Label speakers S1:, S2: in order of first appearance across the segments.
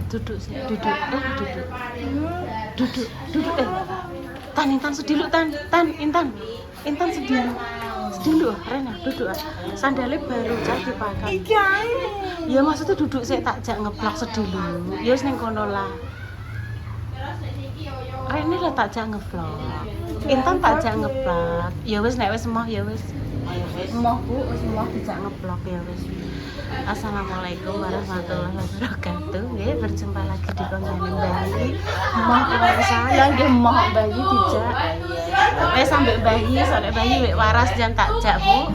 S1: Duduk sih, duduk. Duduk. Intan sedih lu, Intan sedih lu, Rena, duduk. Sandalnya baru jadi dipakai. Ya maksudnya duduk sih tak jak ngeblok sedih lu. Ya wis ning kono lah. Rene lah tak jak ngeblok. Intan tak jak ngeblok. Ya wis nek wis emoh ya wis. Emoh Bu, wis emoh dijak ngeblok ya wis. Assalamualaikum warahmatullahi wabarakatuh. Nggih, berjumpa lagi di konten Bayi. Emoh saya nggih emoh Bayi dijak. Wis sampe Bayi, soalnya Bayi wek waras jan tak jak Bu.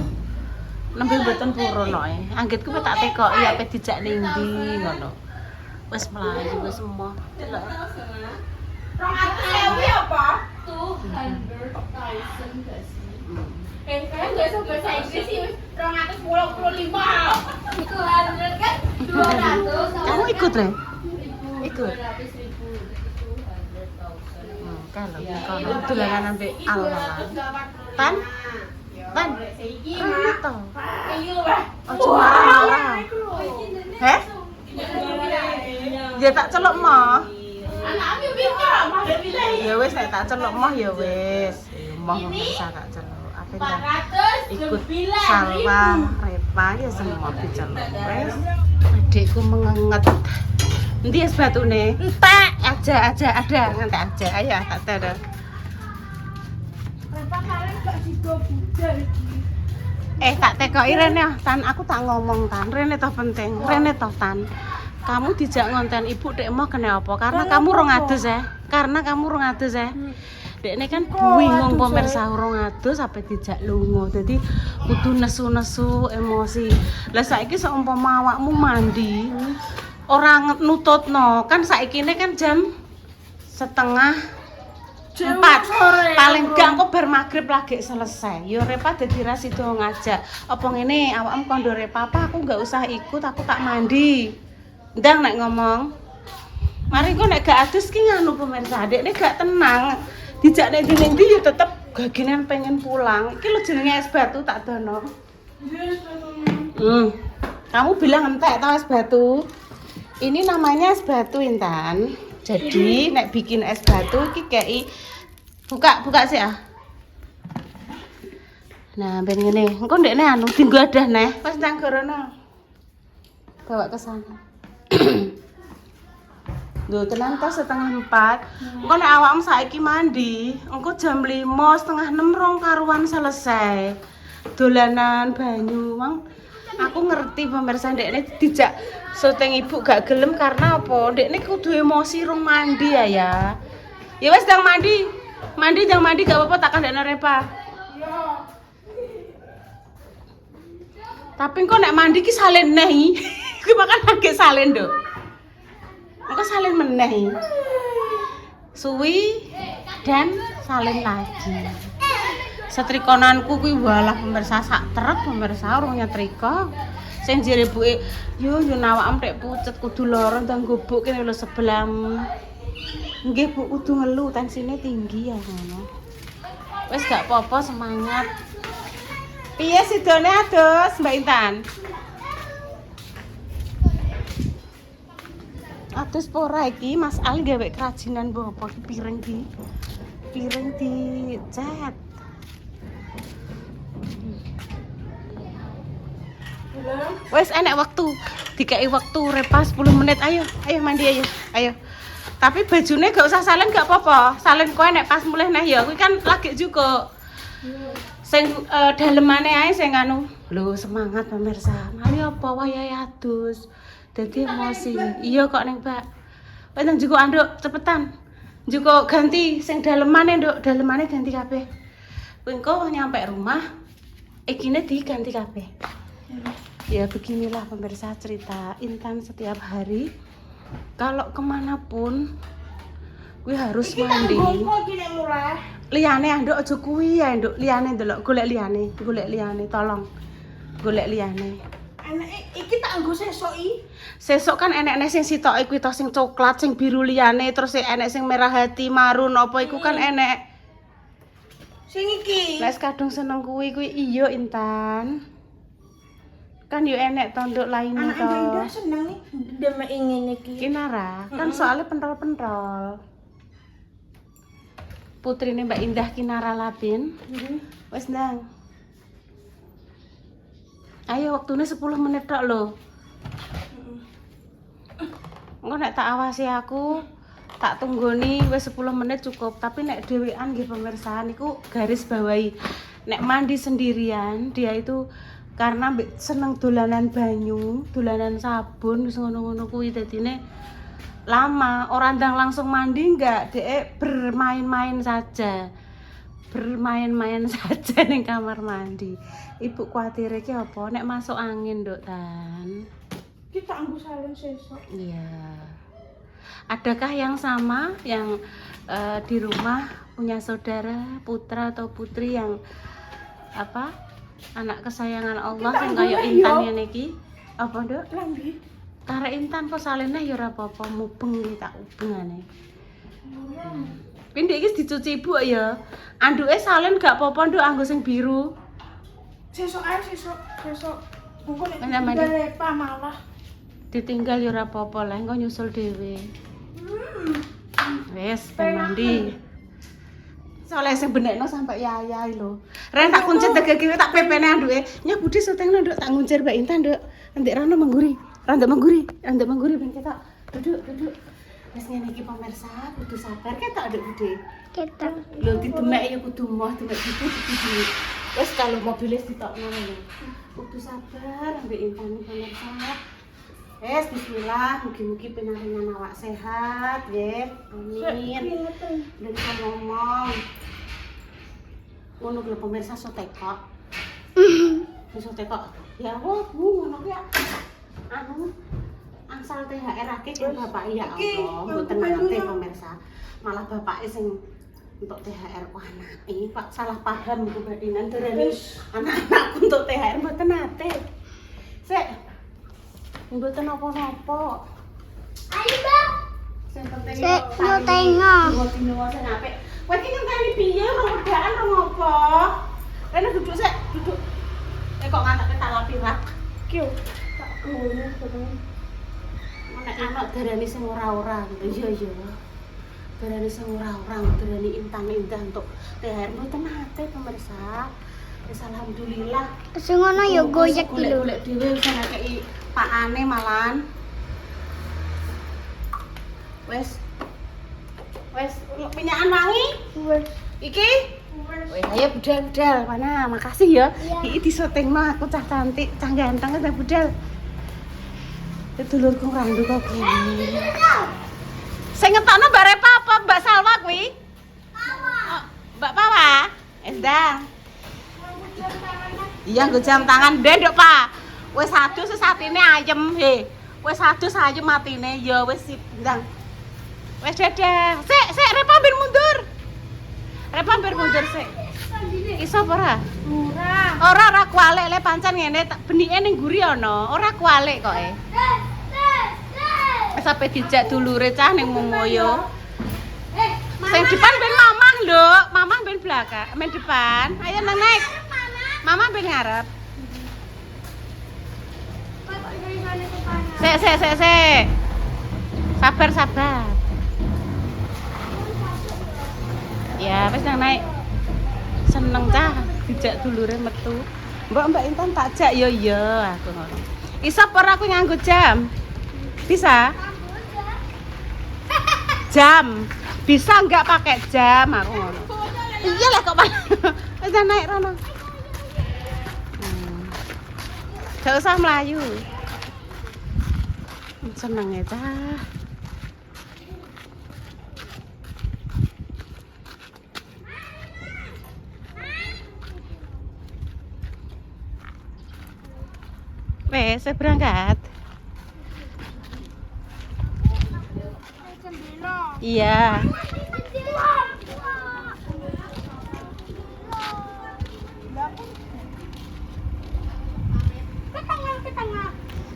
S1: Nembe mboten purun kok. Anggitku tak tekoki ape dijak ning ndi ngono. Wis mlayu wis emoh.
S2: Apa? 200,000 gak sih? Kayaknya gak usah bahasa Inggris sih, 255. 200 kan? 200.
S1: Kamu ikut, Re? Ikut.
S2: 200,000 itu 200,000.
S1: Kalau dolanan ambek Allah. Tan? Rene to. Ojo marah. Heh? Ya tak celuk mah.
S2: Anaknya pintar, mah pilih.
S1: Ya wis nek tak celuk mah ya wis. Moh bisa tak celuk. Apa ta?
S2: 400
S1: Ikut
S2: lebih
S1: Salwa, Repa ya semua diceluk. Wis. Adikku mengenget. Endi es batune? Entek aja ada ngantek aja. Ayo tak tere.
S2: Kenapa kalian gak sido budal iki?
S1: Tak tekoki Rene, Tan, aku tak ngomong Tan, Rene toh penting. Rene toh Tan. Kamu dijak ngonten ibu dek mau kena apa? Karena kamu 200 ya. Karena kamu 200 ya. Dekne kan bingung pemirsa 200 sampai dijak lunga. Dadi kudu nesu-nesu emosi. Lah saiki seumpama awakmu mandi ora nututno, kan saikine kan jam 3:30 paling gak kok bar magrib lagi selesai. Yo Repa dadi ra sida ngajak. Apa ngene awakmu kondo Repa, "Papa, aku gak usah ikut, aku tak mandi." Ndang nek ngomong. Mari kok nek gak adus ki nganu pemirsa, adekne gak tenang. Dijak nek ndi yo tetep gaginan pengen pulang. Iki lho jenenge es batu tak dono. Kamu bilang entek tau es batu. Ini namanya es batu Intan. Jadi nek bikin es batu iki kei buka sih ah. Nah, ben ngene. Engko ndekne anu dienggo adah neh. Pas nang gorono. Bawa ke sana. Duh, tenan tos 3:30. Engko nek awakmu saiki mandi, engko jam 5, setengah 6 rong karuan selesai. Dolanan banyu, Mang. Aku ngerti pemirsa ndekne dijak syuting ibu gak gelem karena apa? Ndekne kudu emosi rong mandi ya. Ya wis ndang mandi. Jangan mandi gak apa-apa tak kandakno Repa.
S2: Iya.
S1: Tapi kok nek mandi ki salin neh. Kuwi makan lagi salin, Nduk. Engko salin meneh. Suwi dan salin lagi. Setrikonanku kuwi walah pemirsa sak trek pemirsa urung nyetrika. Sing jere buke, yo awakmu tek pucet kudu lara ndang gubuk kene lho sebelahmu. Nggih Bu, kudu ngelu tensine tinggi ya ngono. Wis gak apa-apa, semangat. Piye sidone adus, Mbak Intan? Adus pora iki Mas Al gawe kerajinan mbok apa piring di cat. Wes enek waktu, dikai waktu Repa 10 menit. Ayo mandi ayo. Tapi bajune gak usah salin gak apa-apa. Salin kowe nek pas mulih neh ya kuwi kan lagi juga. Sing dalemane ae sing anu. Lho semangat pemirsa. Mari apa wayahe adus. Dadi emosi. Iya kok ning Mbak. Wes nang njukuk anduk cepetan. Njukuk ganti sing dalemane Nduk, dalemane ganti kabeh. Kuwi engko nyampe rumah ikine diganti kabeh. Ya beginilah pemirsa cerita Intan setiap hari kalau kemanapun gue harus mandi. Liyane Nduk aja kuwi ya Nduk, liyane ndelok golek liyane tolong. Golek liyane.
S2: Iki tak nggo sesuk iki.
S1: Sesuk kan enek sing sitoke kuwi to sing coklat, sing biru liyane, terus enek sing merah hati, marun apa iku kan enek.
S2: Sing iki.
S1: Nek kadung seneng kuwi iya Intan. Kan yo enek tondok lainnya
S2: Anak Indah
S1: to.
S2: seneng nih demek ingin iki.
S1: Kinara, kan soalnya pentol-pentol. Putrine Mbak Indah Kinara Labin. Wes nang. Ayo waktunya 10 menit tok lho. Engko nek tak awasi aku, tak tunggoni wis 10 menit cukup. Tapi nek dhewean nggih pemirsa niku garis bawahi. Nek mandi sendirian, dia itu karena seneng dolanan banyu, dolanan sabun wis ngono-ngono kuwi dadine lama. Orang ndang langsung mandi enggak, dhek bermain-main saja. Bermain-main saja ning kamar mandi. Ibu kuatir iki apa? Nek masuk angin, Nduk Tan.
S2: Kita anggo salin sesuk.
S1: Iya. Adakah yang sama yang di rumah punya saudara, putra atau putri yang apa? Anak kesayangan Allah
S2: Kita
S1: yang kayak
S2: anggo
S1: Intan
S2: yo.
S1: ngene iki? Apa, Nduk?
S2: Lambi.
S1: Karek Intan kok saline ya ora apa-apa, mubeng iki tak ubengane. Pindek iki dicuci Ibu ya. Anduke salin gak apa-apa, Nduk, anggo sing biru.
S2: Sesuk ae sesuk. Engko nek
S1: Mana mandi?
S2: Repa malah.
S1: Ditinggal ya ora apa-apa lah, engko nyusul dhewe. Wes, ben mandi. Soalnya sing benekno sampai yayai lho. Ren tak kuncet tegeke tak pepene anduke. Nya Budi syutingno Nduk, tak nguncir Mbak Intan, Nduk. Nanti Rano mengguri. Randa mengguri ben kita duduk. Wes ngene iki pemirsa, kudu sabar ketok Nduk Budi.
S2: Kita.
S1: Lho didemek ya kudu moh, demek gitu kudu. Wes kalau mobilis ditokno lho. Kudu sabar ambek Intan pemirsa. Wes bismillah, mugi-mugi pinaringan awak sehat, nggih. Amin. Dan bisa ngomong. Ngono lho pemirsa sotekok. Sotekok. Ya Allah, Bu, ngono ki anu angsal THR akeh kan bapak ya Allah, mboten nate pemirsa. Malah bapake sing untuk THR ku anake, Pak salah paham ku badinan derene anak-anakku untuk THR mboten nate. Sik. Mboten napa-napa.
S2: Ayo, Bang.
S1: Sing penting
S2: Sik, yo tengok.
S1: Dino sing apik. Kowe iki ngenteni piye kok wedaan kok ngopo? Rene duduk sik, duduk. Kok ngantek tak lapi rak.
S2: Kyo. Tak ngono terus.
S1: Nek anak darani sing ora-ora gitu. Iya. Darani sing ora-ora, darani Intan untuk THR mboten nate pemirsa. Wis alhamdulillah.
S2: Sing ngono yo goyek iki lho.
S1: Golek dhewe wis ngekeki pakane malan. Wes minyakan wangi
S2: Wes.
S1: iki. Wes ayo budal. Mana makasih ya. Iki disotingno aku cah cantik, cah ganteng ta budal. Dulurku randuk kok kene. Sing ngetokno Mbak Repa apa Mbak Salwa kuwi? Pawa. Mbak Pawa. Dah. Iya nggo jam tangan ndek, Pak. Wis adus sesatine ayem, he. Wis adus ayem matine. Ya wis ndang. Wis dadah. Sik, Repa ambil mundur. Repa ambil mundur sik. Iso apa ora? Ora kualik le pancen ngene tak benike ning guri ana. Ora kualik kok e. Wis sampe dijak dulure cah ning Momoyo. Sing depan ben mamah lho, mamah ben belakang, men depan. Ayo nang naik. Mama ben ngarep. Sik. Sabar. Ya, wis nang naik. Seneng cah dijak dulure metu. Mbak Intan tak jak yo iya aku ngono. Iso apa ora aku nganggo jam? Bisa? Jam. Bisa enggak pakai jam aku ngono. Iyalah kok wis naik rono. Gak usah melayu. Seneng ya cah. Wes, saya berangkat. Iya.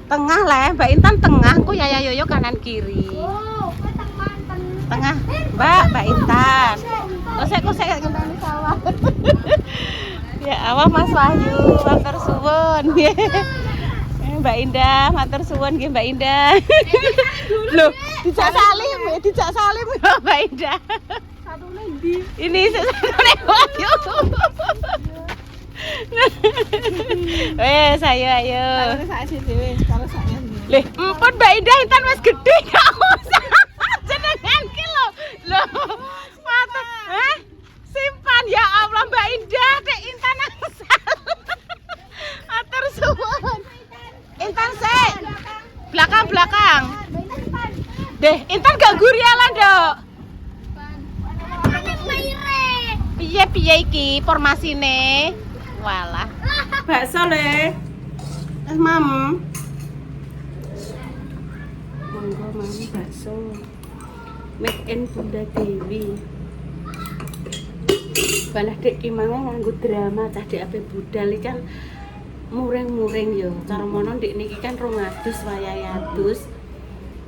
S1: Tengah lah, Mbak Intan tengah, aku Yaya Yoyo kanan kiri. Tengah, Mbak Intan. Kosek ngenteni sawah. Ya, awak Mas Wahyu, matur suwun. Mbak Indah, matur suwun nggih Mbak Indah. Loh, dijak salim ya Mbak Indah.
S2: Satu lagi.
S1: Ini sesane ayo. Wes ayo.
S2: Kalau sak dhewe, kalau saknya dhewe.
S1: Lih, empun Mbak Indah intan wis gedhe gak usah. Jenengan ki lho. Lho. Matur. Simpan ya Allah Mbak Indah, Dek Intan angsal. Matur suwun. Intan sik. Belakang. Deh, Intan gak gurialan, Dok. Piye iki formasine? Walah. Bakso le. Mam. Monggo mam bakso. Make in Bunda Dewi. Balah dek ki mangan nganggo drama cah dek ape budal iki kan muring-muring yo. Cara mono ndek niki kan 200 wayahe adus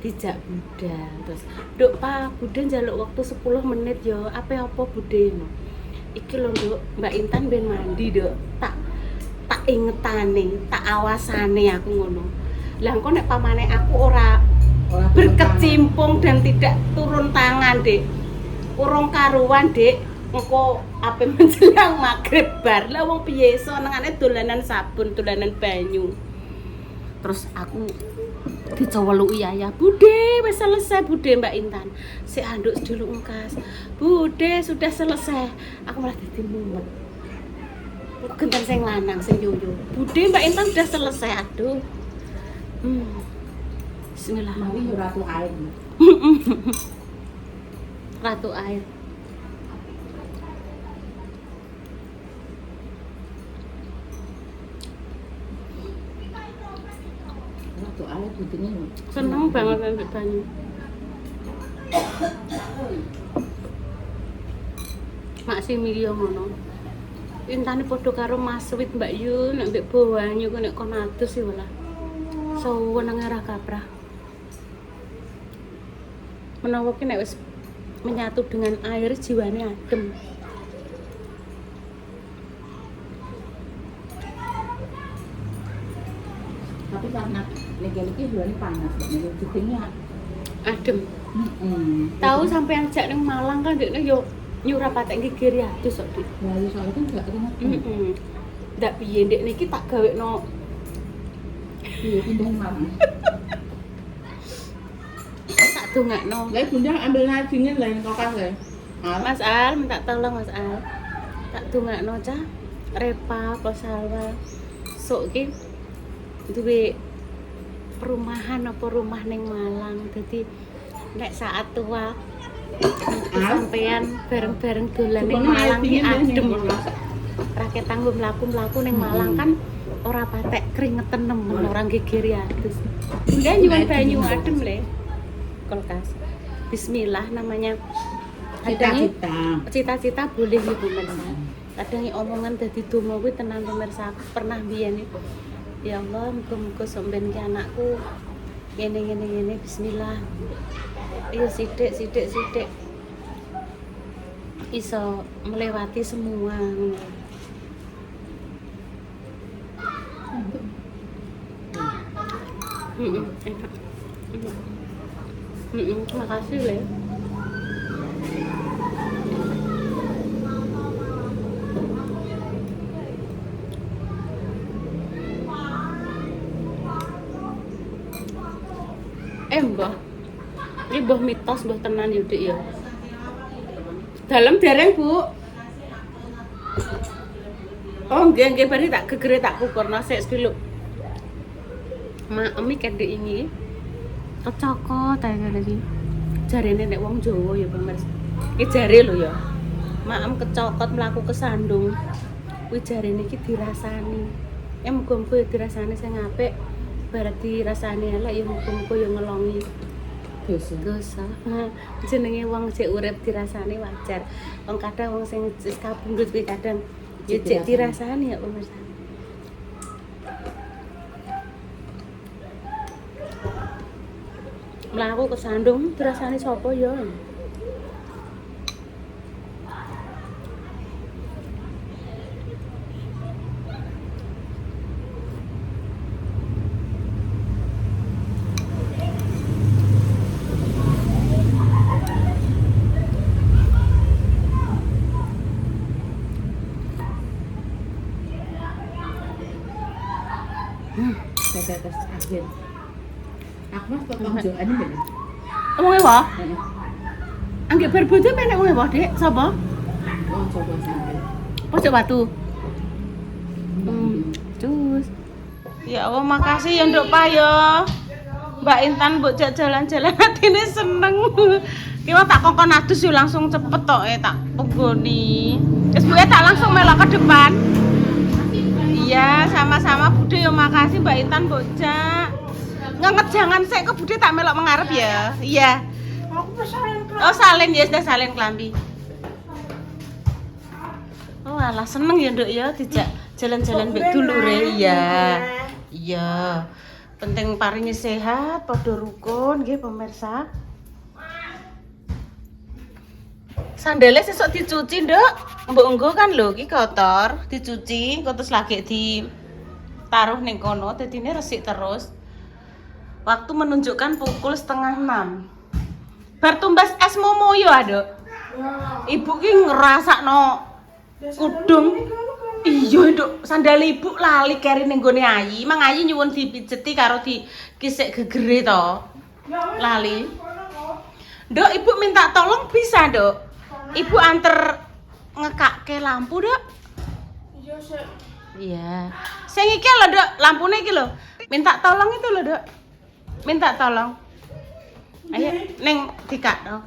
S1: dijak budal. Terus, "Nduk, Pak, budal njaluk waktu 10 menit yo. Apa budhe?" Iki lho, Nduk, Mbak Intan ben mandi, Nduk. Tak ingetane, tak awasane aku ngono. Lah engko nek pamane aku ora berkecimpung dan tidak turun tangan, Dek. Urung karuan, Dek. Engko ape menjelang magrib bar. Lah wong piye senengane dolanan sabun, dolanan banyu. Terus aku diceweluki ayah, "Bude, wis selesai Bude Mbak Intan." Sik anduk dulu engkas. "Bude, sudah selesai." Aku malah dadi mumet. Genten sing lanang sing yoyo. "Bude, Mbak Intan sudah selesai." Aduh. Bismillah.
S2: Mami ratu air.
S1: Ratu air.
S2: Ratu air putihnya.
S1: Seneng banget ngambil banyu. Mak si Milio ngono. Intane padha karo Mas Wit Mbak Yu nek mbek banyu kok nek kon adus sih walah. Suwen nang arah kaprah. Menawa ki nek wis menyatu dengan air jiwane adem.
S2: Tapi karena lagi bulan panas, nek jadinya
S1: Adem. Tahu sampean jak ning Malang kan dekne yo nyurah patek gigir ya adus kok, Dik.
S2: Lah ya soalnya kan gak keringat.
S1: Ndak piye ndek niki tak gawekno
S2: Iya, pindahin Malang.
S1: tak dongakno.
S2: Lah Bunda ambil air dingin lah yang kulkas ya.
S1: Mas Al, minta tolong Mas Al. Tak dongakno cah Repa apa Salwa. Sok ki duwe perumahan apa rumah ning Malang. Dadi nek saat tua sampean bareng-bareng dolan ning Malang ki adem. Rakyat tanggung mlaku ning Malang kan ora patek keringetan nemen orang gigir ya terus. Bunda nyuwun banyu adem le. Kulkas. Bismillah namanya. Cita-cita boleh nih pemirsa. Kadang omongan dadi donga kuwi tenan pemirsa. Aku pernah biyen iki. Ya Allah, muga-muga sampeyan ki anakku ngene bismillah. Ayo sithik iso melewati semua. Enak. Terima kasih Le. Mbah. Ini mbah mitos, mbah tenan ya, Dik ya. Dalam dereng, Bu. Oh, nggih bari tak gegere tak kukurna sik lho. Maem iki Dik ini. Kecokot ae ngene iki. Jarene nek wong Jawa ya, pemirsa. Iki jare lho ya. Maem kecokot mlaku kesandung. Kuwi jarene iki dirasani. Ya muga-muga ya dirasani sing apik. Barat dirasani elek ya muga-muga ya ngelongi dosa. Jenenge wong sik urip dirasani wajar. Wong kadang wong sing wis kabundut kuwi kadang ya cek dirasani ya pemirsa. Mlaku kesandung dirasani sapa ya?
S2: Ben. Aku mas potong joane ben.
S1: Wong ewa? Anggek bar bojo penek wong ewa, Dik. Sapa?
S2: Oh, coba sambil.
S1: Pojok Batu. Cus. Ya Allah, makasih ya Nduk Payo. Mbak Intan mbok jak jalan-jalan atine seneng. Ki tak kongkon adus yo langsung cepet tok tak penggoni. Wis Bu tak langsung melok ke depan. Iya, sama-sama Bude yo makasih Mbak Intan mbok jak. Ngenget jangan sik ke Bude tak melok mengarep ya. Iya.
S2: Aku pesan.
S1: Oh, salin ya, sudah salin klambi. Oh, alah seneng ya, Nduk ya dijak jalan-jalan mbek dulure. Iya. Iya. Penting paringi sehat, padha rukun nggih pemirsa. Sandalnya sesuk dicuci, Nduk. Mbok engko kan lho iki kotor, dicuci, engko terus lagi ditaruh ning kono, dadine resik terus. Waktu menunjukkan pukul 5:30. Bar tumbas es momo yo, Nduk. Ibu ki ngrasakno kudung. Iya, Nduk, sandal ibu lali keri ning gone Ayi. Mang Ayi nyuwun dipijeti karo dikisik gegere to. Lali. Nduk, ibu minta tolong bisa, Nduk. Ibu anter ngekake lampu, Nduk.
S2: Iya, Sek.
S1: Iya. Sing iki lho, Nduk, lampune iki lho. Minta tolong itu lho, Nduk. Minta tolong. Ayo ning dikakno.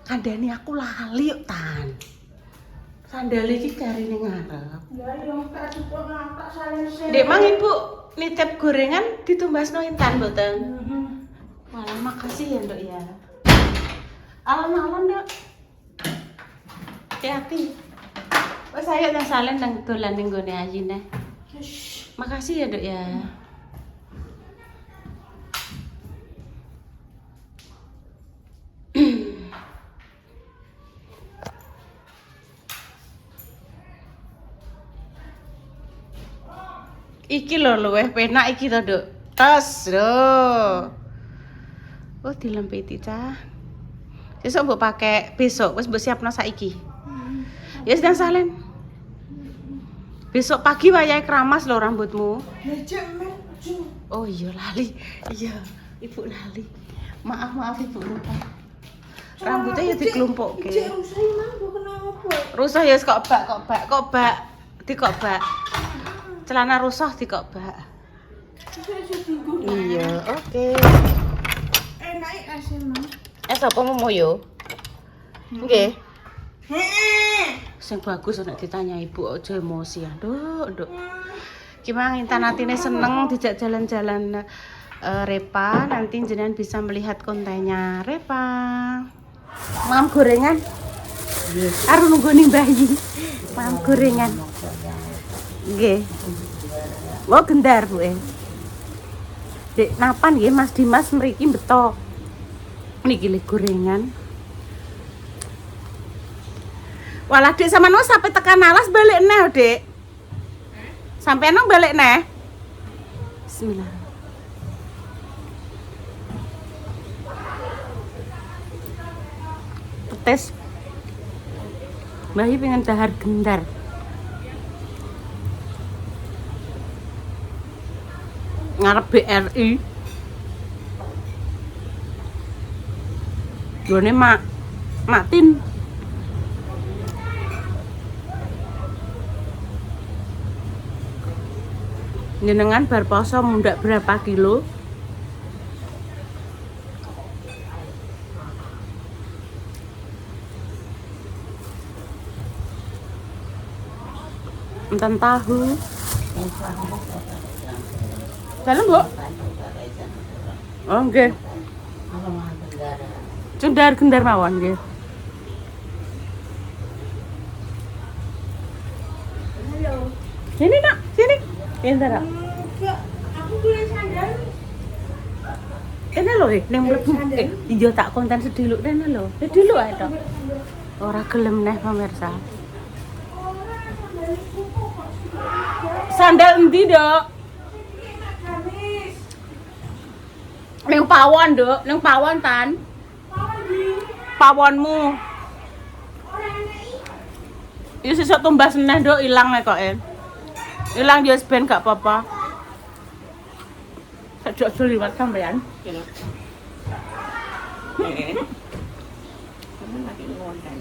S1: Kandhani aku lali yuk, Tan. Sandal iki cari ning ngarep.
S2: Ya yo tak cukup tak salin sik.
S1: Dek mang Ibu nitip gorengan ditumbasno Intan mboten? Malah makasih ya, Nduk ya. Alon-alon, Nduk. Hati-hati. Wes ayo nang salen nang dolan ning gone Ayi neh. Makasih ya, Nduk ya. Iki lho luweh penak iki to, Nduk. Tas lho. Oh, dilempiti cah. Sesuk mbok pakai besok, wis mbok siapno saiki. Ya sedang salen. Besok pagi wayahe keramas lho rambutmu. Oh iya lali. Iya, Ibu lali. Maaf Ibu lupa. Rambutnya ya dikelumpukke.
S2: Cek rusak nang kok kenapa?
S1: Rusak ya kok bak. Dikokbak. Celana rusak dikokbak. Iya, oke.
S2: Enake asin, Mas.
S1: Sapa momoyo? Nggih.
S2: Heeh.
S1: Sing bagus nek ditanya Ibu aja emosi ya, Nduk. Ki mang Intan atine seneng dijak jalan-jalan Repa, nanti jenengan bisa melihat kontennya Repa. Mam gorengan. Aru nunggu ning bayi. Mam gorengan. Nggih. Mau gendar, Bu. Dek napan nggih Mas Dimas mriki beto. Niki le gorengan. Walah Dek sampean wis sampai tekan alas balik neh, Dek. Sampai nang balik neh. Bismillah. Tes. Mbah pengen dahar gendar. Ngarep BRI. Gone Matin. Jenengan bar poso mundak berapa kilo? Enten tahu. Dalam, Bu? Oh, nggih. Gendar mawon nggih.
S2: Halo.
S1: Sini, Nak. Sini. Pinter, Nak.
S2: Enggak, aku beli sandal.
S1: Ini lho, ning mlebu. Iya tak konten sediluk rene lho. Sediluk ae to. Ora gelem neh pemirsa. Sandal endi, Dok? Ning pawon, Dok. Ning pawon, Tan. Pawonmu. Ya sesuk tumbas neh, Dok, ilang nek koke. Ilang ya ben gak apa-apa. Aja liwat sampean.
S3: Kira. Kamu lagi ngonten.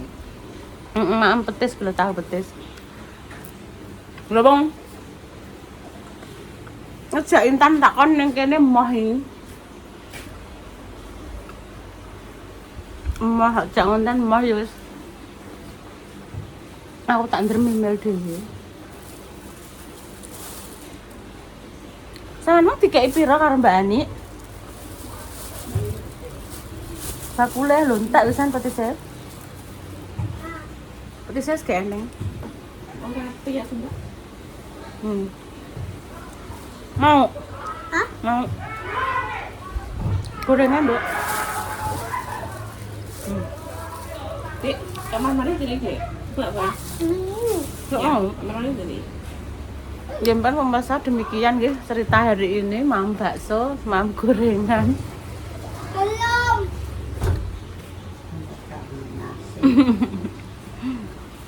S1: Maam petis kalau tahu petis. Lho Bang. Ngejak Intan takon ning kene emoh iki. Emoh jak ngonten emoh ya wis. Aku tak ndremel dhewe. Sampeyan dikeki pira karo Mbak Ani? Bakule lho entek wisan petisnya. Petisnya wis eneng.
S3: Ora rapi ya semua.
S1: Mau?
S2: Hah?
S1: Mau. Gorengan, Dok.
S3: Dik, kamar mana jadi Dik? Apa?
S1: Dok mau.
S3: Kamar mana jadi?
S1: Jempan pemirsa demikian guys cerita hari ini mam bakso, mam gorengan.
S2: Belum.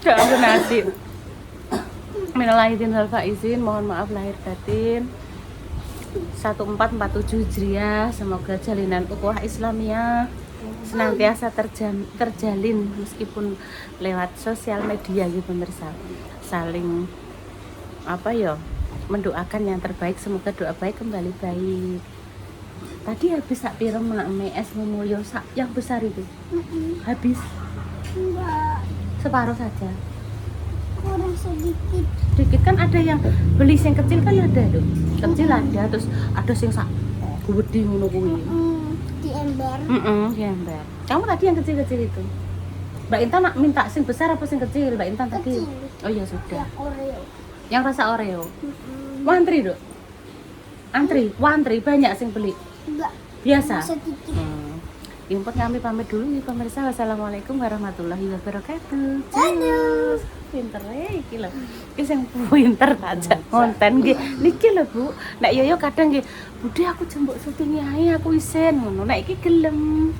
S1: Gak ada nasi. Minal aidin wal faizin, mohon maaf lahir batin. 1447 Hijriah, semoga jalinan ukhuwah Islamiyah senantiasa terjalin meskipun lewat sosial media gitu pemirsa. Saling apa ya, mendoakan yang terbaik, semoga doa baik kembali baik. Tadi habis sak piro menak es memulyo sak yang besar itu? Habis
S2: Enggak.
S1: separuh saja.
S2: Kurang sedikit.
S1: Sedikit kan ada yang beli yang kecil kan ada tuh. Kecil ada, terus ada sing sak gede ngono kuwi.
S2: Di ember.
S1: Di ember. Kamu tadi yang kecil-kecil itu. Mbak Intan nak minta sing besar apa sing kecil? Mbak Intan tadi.
S2: Kecil.
S1: Oh iya sudah.
S2: Ya Oreo.
S1: Yang rasa Oreo. Wantri, Dok. Wantri banyak sing beli.
S2: Enggak.
S1: Biasa.
S2: Sedikit.
S1: Import kami pamit dulu nih pemirsa. Wassalamualaikum warahmatullahi wabarakatuh.
S2: Aduh.
S1: Pinter iki lho. Iki sing pinter aja konten nggih. Niki lho, Bu. Nek Yoyo kadang nggih, "Budhe aku jembuk syuting ae aku isin." Ngono. Nek iki gelem.